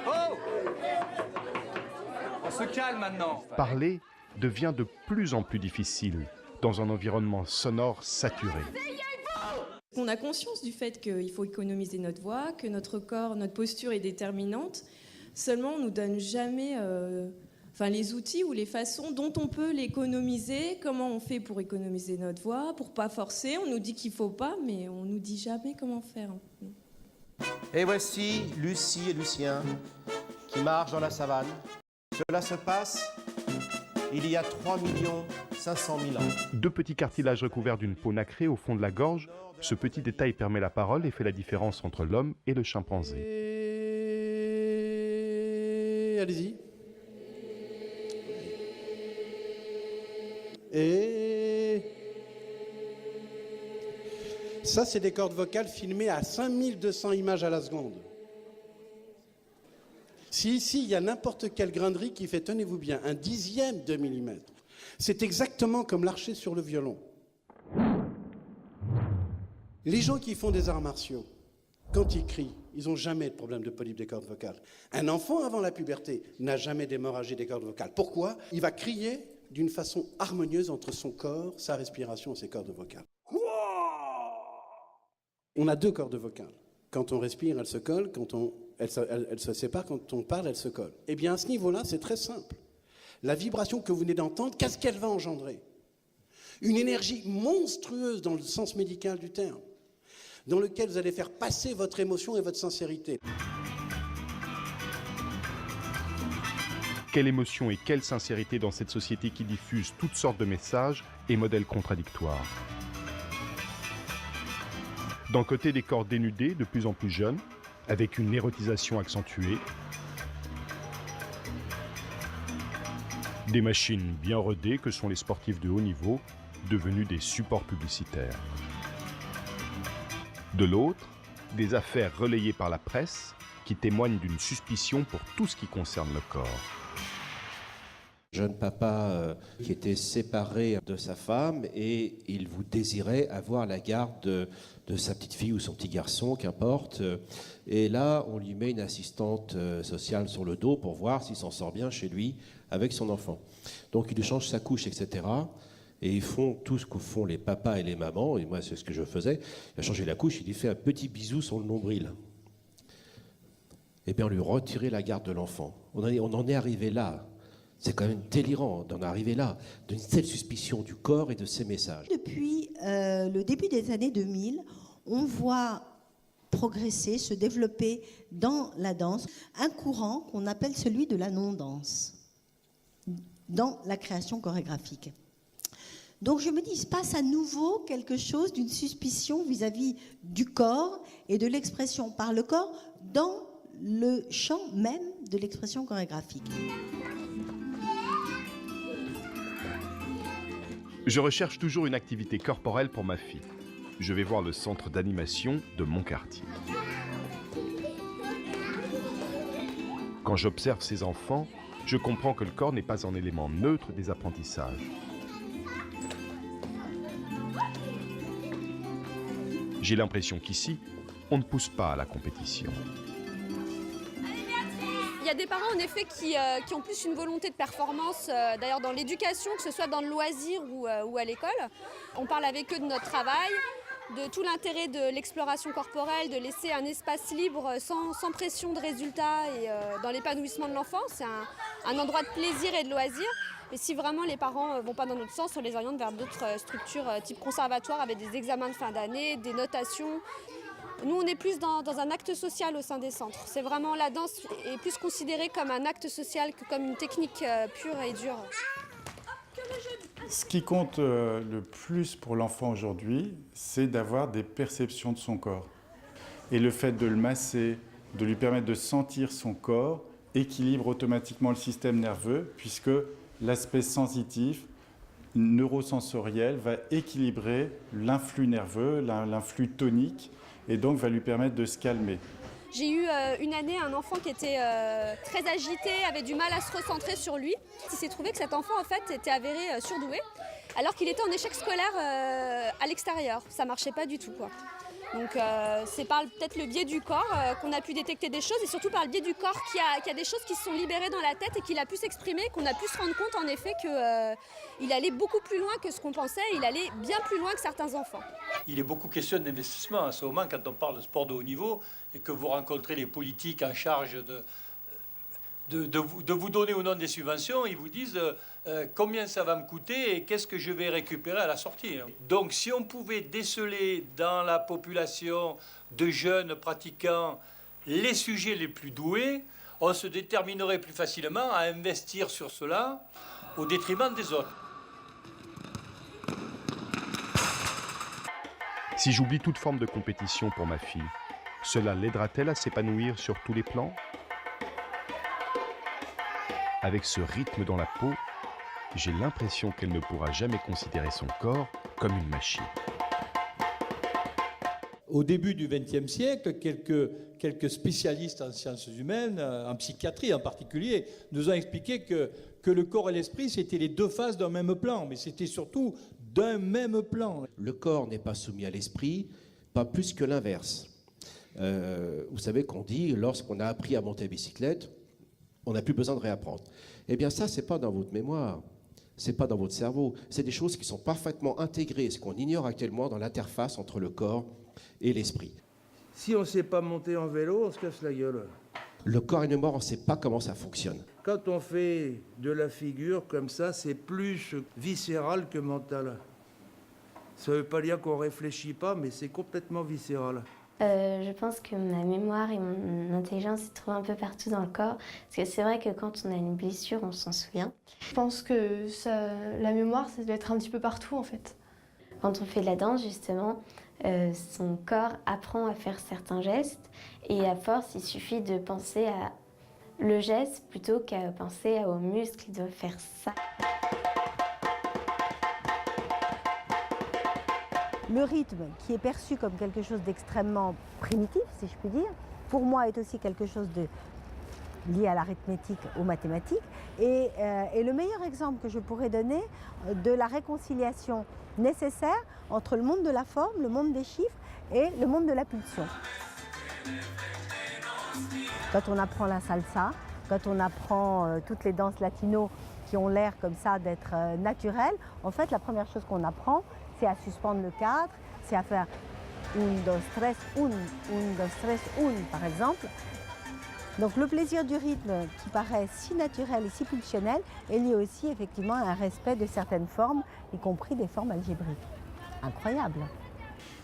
Oh! On se calme maintenant. Parler devient de plus en plus difficile dans un environnement sonore saturé. On a conscience du fait qu'il faut économiser notre voix, que notre corps, notre posture est déterminante. Seulement, on ne nous donne jamais les outils ou les façons dont on peut l'économiser, comment on fait pour économiser notre voix, pour pas forcer. On nous dit qu'il ne faut pas, mais on ne nous dit jamais comment faire. Et voici Lucie et Lucien qui marchent dans la savane. Cela se passe il y a 3 500 000 ans. 2 petits cartilages recouverts d'une peau nacrée au fond de la gorge. Ce petit détail permet la parole et fait la différence entre l'homme et le chimpanzé. Et... allez-y. Et... ça, c'est des cordes vocales filmées à 5200 images à la seconde. Si ici, il y a n'importe quel grain de riz qui fait, tenez-vous bien, 1/10 de millimètre, c'est exactement comme l'archer sur le violon. Les gens qui font des arts martiaux, quand ils crient, ils n'ont jamais de problème de polype des cordes vocales. Un enfant avant la puberté n'a jamais d'hémorragie des cordes vocales. Pourquoi ? Il va crier d'une façon harmonieuse entre son corps, sa respiration et ses cordes vocales. On a 2 cordes vocales. Quand on respire, elles se collent. Elles se séparent. Quand on parle, elles se collent. Eh bien, à ce niveau-là, c'est très simple. La vibration que vous venez d'entendre, qu'est-ce qu'elle va engendrer ? Une énergie monstrueuse dans le sens médical du terme, dans lequel vous allez faire passer votre émotion et votre sincérité. Quelle émotion et quelle sincérité dans cette société qui diffuse toutes sortes de messages et modèles contradictoires. D'un côté, des corps dénudés, de plus en plus jeunes, avec une érotisation accentuée. Des machines bien rodées que sont les sportifs de haut niveau, devenus des supports publicitaires. De l'autre, des affaires relayées par la presse qui témoignent d'une suspicion pour tout ce qui concerne le corps. Jeune papa qui était séparé de sa femme et il vous désirait avoir la garde de sa petite fille ou son petit garçon, qu'importe. Et là, on lui met une assistante sociale sur le dos pour voir s'il s'en sort bien chez lui avec son enfant. Donc il lui change sa couche, etc. Et ils font tout ce que font les papas et les mamans, et moi c'est ce que je faisais. Il a changé la couche, il lui fait un petit bisou sur le nombril. Et bien on lui retirait la garde de l'enfant. On en est arrivé là. C'est quand même délirant d'en arriver là, d'une telle suspicion du corps et de ses messages. Depuis le début des années 2000, on voit progresser, se développer dans la danse, un courant qu'on appelle celui de la non-danse, dans la création chorégraphique. Donc je me dis, il se passe à nouveau quelque chose d'une suspicion vis-à-vis du corps et de l'expression par le corps dans le champ même de l'expression chorégraphique. Je recherche toujours une activité corporelle pour ma fille. Je vais voir le centre d'animation de mon quartier. Quand j'observe ces enfants, je comprends que le corps n'est pas un élément neutre des apprentissages. J'ai l'impression qu'ici, on ne pousse pas à la compétition. Il y a des parents en effet qui ont plus une volonté de performance, d'ailleurs dans l'éducation, que ce soit dans le loisir ou à l'école. On parle avec eux de notre travail, de tout l'intérêt de l'exploration corporelle, de laisser un espace libre sans pression de résultats et dans l'épanouissement de l'enfant. C'est un endroit de plaisir et de loisir. Et si vraiment les parents ne vont pas dans notre sens, on les oriente vers d'autres structures type conservatoire avec des examens de fin d'année, des notations. Nous, on est plus dans un acte social au sein des centres. C'est vraiment la danse est plus considérée comme un acte social que comme une technique pure et dure. Ce qui compte le plus pour l'enfant aujourd'hui, c'est d'avoir des perceptions de son corps. Et le fait de le masser, de lui permettre de sentir son corps, équilibre automatiquement le système nerveux, puisque l'aspect sensitif, neurosensoriel, va équilibrer l'influx nerveux, l'influx tonique, et donc va lui permettre de se calmer. J'ai eu une année un enfant qui était très agité, avait du mal à se recentrer sur lui. Il s'est trouvé que cet enfant en fait était avéré surdoué, alors qu'il était en échec scolaire à l'extérieur. Ça marchait pas du tout, quoi. Donc c'est par peut-être le biais du corps qu'on a pu détecter des choses, et surtout par le biais du corps qu'il y a des choses qui se sont libérées dans la tête et qu'il a pu s'exprimer, qu'on a pu se rendre compte en effet qu'il allait beaucoup plus loin que ce qu'on pensait, il allait bien plus loin que certains enfants. Il est beaucoup question d'investissement en ce moment quand on parle de sport de haut niveau et que vous rencontrez les politiques en charge de vous donner ou non des subventions, ils vous disent combien ça va me coûter et qu'est-ce que je vais récupérer à la sortie. Donc si on pouvait déceler dans la population de jeunes pratiquants les sujets les plus doués, on se déterminerait plus facilement à investir sur cela au détriment des autres. Si j'oublie toute forme de compétition pour ma fille, cela l'aidera-t-elle à s'épanouir sur tous les plans ? Avec ce rythme dans la peau, j'ai l'impression qu'elle ne pourra jamais considérer son corps comme une machine. Au début du XXe siècle, quelques spécialistes en sciences humaines, en psychiatrie en particulier, nous ont expliqué que le corps et l'esprit, c'était les deux faces d'un même plan, mais c'était surtout d'un même plan. Le corps n'est pas soumis à l'esprit, pas plus que l'inverse. Vous savez qu'on dit, lorsqu'on a appris à monter à bicyclette, on n'a plus besoin de réapprendre. Eh bien ça, c'est pas dans votre mémoire, c'est pas dans votre cerveau. C'est des choses qui sont parfaitement intégrées, ce qu'on ignore actuellement dans l'interface entre le corps et l'esprit. Si on ne sait pas monter en vélo, on se casse la gueule. Le corps est mort, on ne sait pas comment ça fonctionne. Quand on fait de la figure comme ça, c'est plus viscéral que mental. Ça ne veut pas dire qu'on ne réfléchit pas, mais c'est complètement viscéral. Je pense que ma mémoire et mon intelligence se trouvent un peu partout dans le corps. Parce que c'est vrai que quand on a une blessure, on s'en souvient. Je pense que la mémoire, ça doit être un petit peu partout en fait. Quand on fait de la danse, justement, son corps apprend à faire certains gestes. Et à force, il suffit de penser à le geste plutôt qu'à penser aux muscles qui doivent faire ça. Le rythme, qui est perçu comme quelque chose d'extrêmement primitif, si je puis dire, pour moi est aussi quelque chose lié à l'arithmétique, aux mathématiques. Et le meilleur exemple que je pourrais donner de la réconciliation nécessaire entre le monde de la forme, le monde des chiffres et le monde de la pulsion. Quand on apprend la salsa, quand on apprend toutes les danses latino qui ont l'air comme ça d'être naturelles, en fait la première chose qu'on apprend, c'est à suspendre le cadre, c'est à faire 1, 2, 3, 1, 1, 2, 3, 1 par exemple. Donc le plaisir du rythme qui paraît si naturel et si pulsionnel est lié aussi effectivement à un respect de certaines formes, y compris des formes algébriques. Incroyable.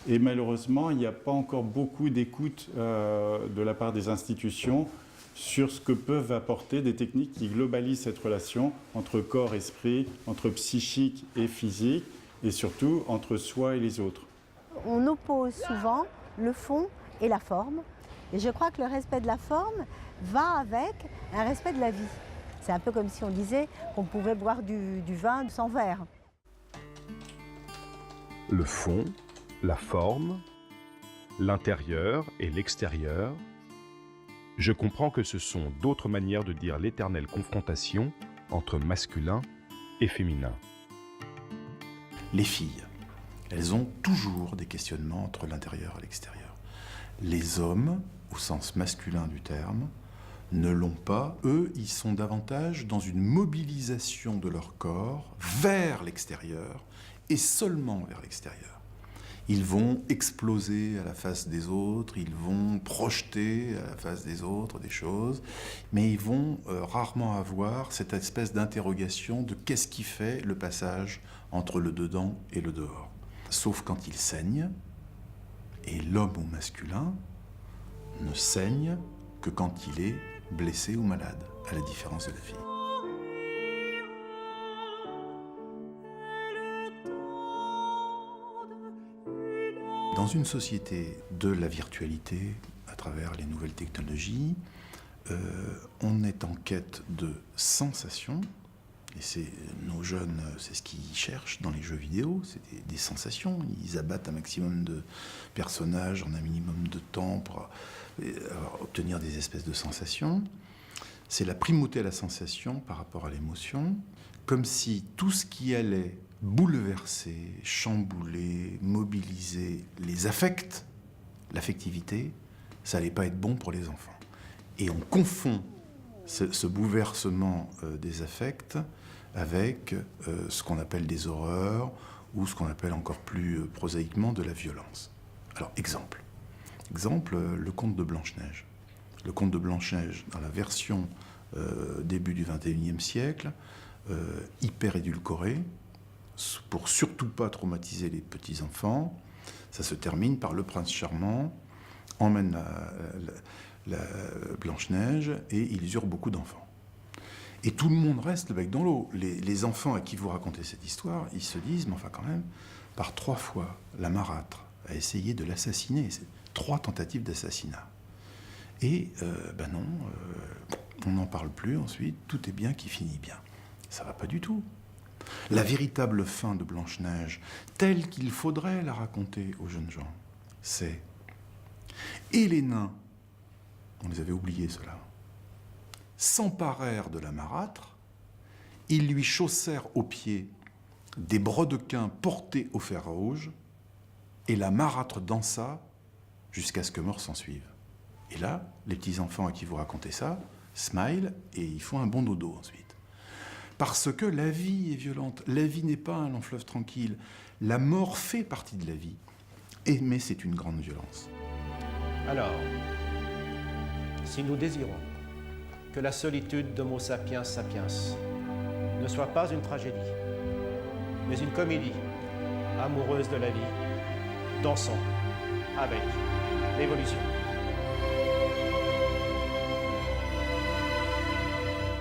Et malheureusement, il n'y a pas encore beaucoup d'écoute de la part des institutions sur ce que peuvent apporter des techniques qui globalisent cette relation entre corps, esprit, entre psychique et physique, et surtout entre soi et les autres. On oppose souvent le fond et la forme, et je crois que le respect de la forme va avec un respect de la vie. C'est un peu comme si on disait qu'on pouvait boire du vin sans verre. Le fond, la forme, l'intérieur et l'extérieur. Je comprends que ce sont d'autres manières de dire l'éternelle confrontation entre masculin et féminin. Les filles, elles ont toujours des questionnements entre l'intérieur et l'extérieur. Les hommes, au sens masculin du terme, ne l'ont pas. Eux, ils sont davantage dans une mobilisation de leur corps vers l'extérieur et seulement vers l'extérieur. Ils vont exploser à la face des autres, ils vont projeter à la face des autres des choses, mais ils vont rarement avoir cette espèce d'interrogation de qu'est-ce qui fait le passage entre le dedans et le dehors. Sauf quand ils saignent, et l'homme au masculin ne saigne que quand il est blessé ou malade, à la différence de la fille. Dans une société de la virtualité, à travers les nouvelles technologies, on est en quête de sensations. Et nos jeunes, c'est ce qu'ils cherchent dans les jeux vidéo, c'est des sensations. Ils abattent un maximum de personnages en un minimum de temps pour obtenir des espèces de sensations. C'est la primauté à la sensation par rapport à l'émotion, comme si tout ce qui allait bouleverser, chambouler, mobiliser les affects, l'affectivité, ça n'allait pas être bon pour les enfants. Et on confond ce bouleversement des affects avec ce qu'on appelle des horreurs ou ce qu'on appelle encore plus prosaïquement de la violence. Alors, exemple, le conte de Blanche-Neige. Le conte de Blanche-Neige, dans la version début du XXIe siècle, hyper édulcorée, pour surtout pas traumatiser les petits-enfants, ça se termine par le prince charmant emmène la Blanche-Neige et ils eurent beaucoup d'enfants. Et tout le monde reste le bec dans l'eau. Les enfants à qui vous racontez cette histoire, ils se disent, mais enfin quand même, par 3 fois, la marâtre a essayé de l'assassiner. C'est 3 tentatives d'assassinat. Et non, on n'en parle plus ensuite, tout est bien qui finit bien. Ça va pas du tout. La véritable fin de Blanche-Neige, telle qu'il faudrait la raconter aux jeunes gens, c'est... Et les nains, on les avait oubliés ceux-là, s'emparèrent de la marâtre, ils lui chaussèrent aux pieds des brodequins portés au fer rouge, et la marâtre dansa jusqu'à ce que mort s'en suive. Et là, les petits-enfants à qui vous racontez ça, smile, et ils font un bon dodo ensuite. Parce que la vie est violente, la vie n'est pas un long fleuve tranquille, la mort fait partie de la vie, mais c'est une grande violence. Alors, si nous désirons que la solitude d'Homo sapiens sapiens ne soit pas une tragédie, mais une comédie amoureuse de la vie, dansons avec l'évolution.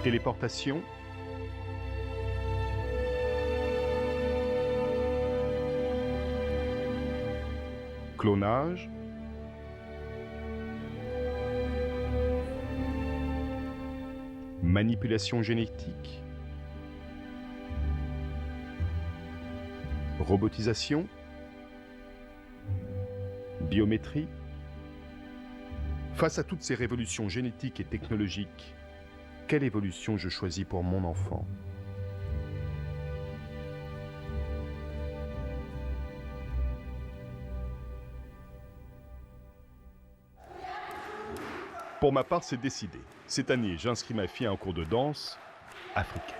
Téléportation. Clonage. Manipulation génétique. Robotisation. Biométrie. Face à toutes ces révolutions génétiques et technologiques, quelle évolution je choisis pour mon enfant ? Pour ma part, c'est décidé. Cette année, j'inscris ma fille à un cours de danse africaine.